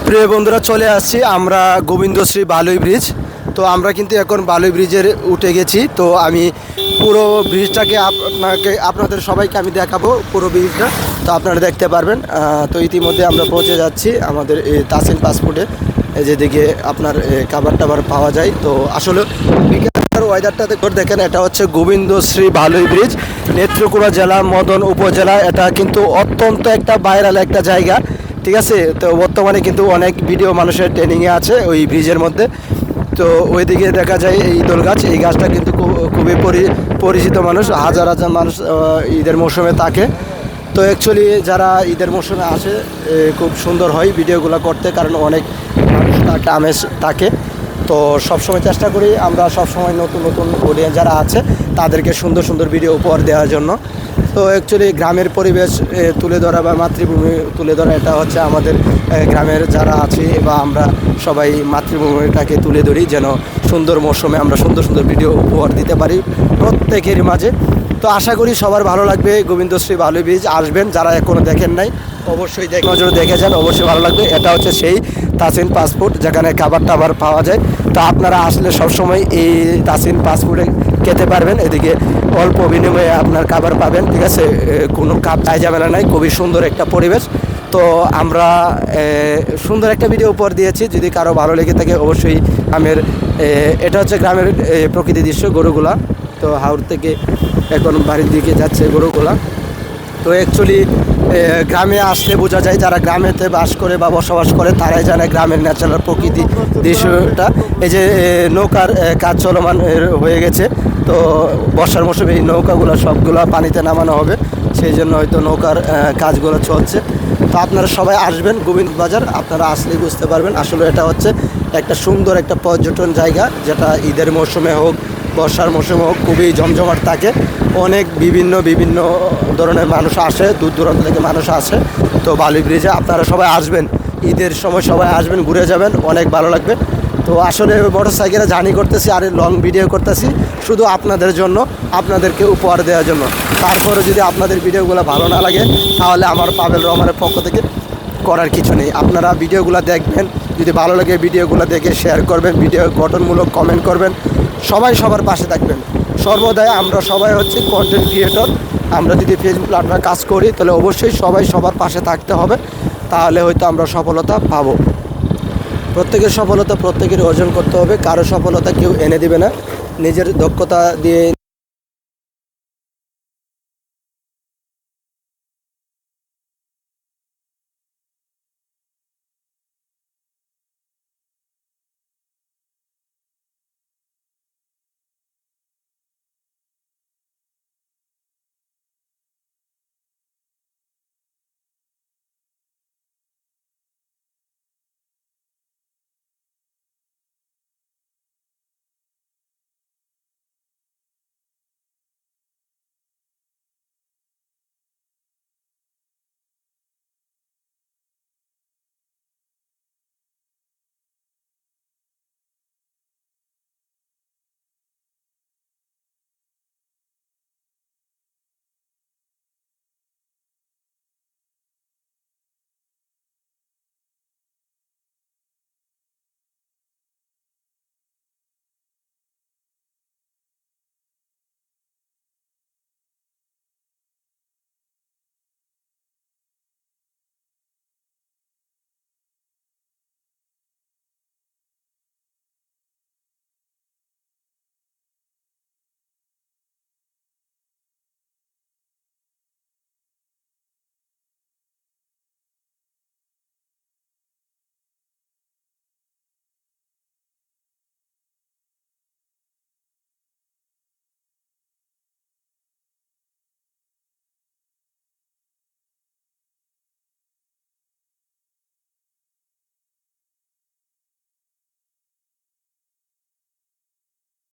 প্রিয় বন্ধুরা, চলে আসছি আমরা গোবিন্দশ্রী বালুই ব্রিজ। তো আমরা কিন্তু এখন বালুই ব্রিজের উঠে গেছি। তো আমি পুরো ব্রিজটাকে আপনাদের সবাইকে আমি দেখাবো পুরো ব্রিজটা, তো আপনারা দেখতে পারবেন। তো ইতিমধ্যে আমরা পৌঁছে যাচ্ছি আমাদের এই তাসিন পাসপোর্টে, যেদিকে আপনার খাবার টাবার পাওয়া যায়। তো আসলে বিকেলের ওয়েদারটা দেখেন, এটা হচ্ছে গোবিন্দশ্রী বালুই ব্রিজ, নেত্রকোনা জেলা, মদন উপজেলা। এটা কিন্তু অত্যন্ত একটা ভাইরাল একটা জায়গা, ঠিক আছে। তো বর্তমানে কিন্তু অনেক ভিডিও মানুষের ট্রেনিংয়ে আছে ওই ব্রিজের মধ্যে। তো ওইদিকে দেখা যায় এই দোল গাছ, এই গাছটা কিন্তু খুবই পরিচিত, মানুষ হাজার হাজার মানুষ ঈদের মৌসুমে থাকে। তো অ্যাকচুয়ালি যারা ঈদের মৌসুমে আসে খুব সুন্দর হয় ভিডিওগুলো করতে, কারণ অনেক মানুষ একটা আমেজ থাকে। তো সবসময় চেষ্টা করি আমরা সবসময় নতুন নতুন অডিয়েন্স যারা আছে তাদেরকে সুন্দর সুন্দর ভিডিও উপহার দেওয়ার জন্য। তো অ্যাকচুয়ালি গ্রামের পরিবেশ তুলে ধরা বা মাতৃভূমি তুলে ধরা, এটা হচ্ছে আমাদের গ্রামের যারা আছে বা আমরা সবাই মাতৃভূমিটাকে তুলে ধরি, যেন সুন্দর মৌসুমে আমরা সুন্দর সুন্দর ভিডিও উপহার দিতে পারি প্রত্যেকের মাঝে। তো আশা করি সবার ভালো লাগবে। গোবিন্দশ্রী বালুই ব্রিজ আসবেন, যারা এখনও দেখেন নাই অবশ্যই নজরে দেখে যান, অবশ্যই ভালো লাগবে। এটা হচ্ছে সেই তাসিন পাসপোর্ট, যেখানে খাবার টাবার পাওয়া যায়। তো আপনারা আসলে সবসময় এই তাসিন পাসপোর্টে খেতে পারবেন, এদিকে অল্প বিনিময়ে আপনার খাবার পাবেন, ঠিক আছে। কোনো কাপ চাই ঝামেলা নাই, খুবই সুন্দর একটা পরিবেশ। তো আমরা সুন্দর একটা ভিডিও উপহার দিয়েছি, যদি কারো ভালো লেগে থাকে অবশ্যই। এটা হচ্ছে গ্রামের প্রকৃতি দৃশ্য, গরুগুলা তো হাওর থেকে এখন বাড়ির দিকে যাচ্ছে গরুগুলা। তো অ্যাকচুয়ালি গ্রামে আসলে বোঝা যায়, যারা গ্রামেতে বাস করে বা বসবাস করে তারাই জানে গ্রামের ন্যাচারাল প্রকৃতি দৃশ্যটা। এই যে নৌকার কাজ চলমান হয়ে গেছে, তো বর্ষার মৌসুমে এই নৌকাগুলো সবগুলো পানিতে নামানো হবে, সেই জন্য হয়তো নৌকার কাজগুলো চলছে। তো আপনারা সবাই আসবেন গোবিন্দ বাজার, আপনারা আসলেই বুঝতে পারবেন আসলে এটা হচ্ছে একটা সুন্দর একটা পর্যটন জায়গা, যেটা ঈদের মৌসুমে হোক বর্ষার মৌসুমে হোক খুবই জমজমাট থাকে। অনেক বিভিন্ন ধরনের মানুষ আসে, দূর দূরান্ত থেকে মানুষ আসে। তো বালুই ব্রিজে আপনারা সবাই আসবেন, ঈদের সময় সবাই আসবেন, ঘুরে যাবেন, অনেক ভালো লাগবে। তো আসলে মোটরসাইকেলে জার্নি করতেছি আর লং ভিডিও করতেছি শুধু আপনাদের জন্য, আপনাদেরকে উপহার দেওয়ার জন্য। তারপরে যদি আপনাদের ভিডিওগুলো ভালো না লাগে তাহলে আমার পাবেল রহমানের পক্ষ থেকে করার কিছু নেই। আপনারা ভিডিওগুলো দেখবেন, যদি ভালো লাগে ভিডিওগুলো দেখে শেয়ার করবেন, ভিডিও গঠনমূলক কমেন্ট করবেন, সবাই সবার পাশে থাকবেন সর্বদাই। আমরা সবাই হচ্ছে কন্টেন্ট ক্রিয়েটর, আমরা যদি ফেসবুক প্ল্যাটফর্মে কাজ করি তাহলে অবশ্যই সবাই সবার পাশে থাকতে হবে, তাহলে হয়তো আমরা সফলতা পাবো। প্রত্যেকের সফলতা প্রত্যেকের অর্জন করতে হবে, কারো সফলতা কেউ এনে দিবে না, নিজের দক্ষতা দিয়ে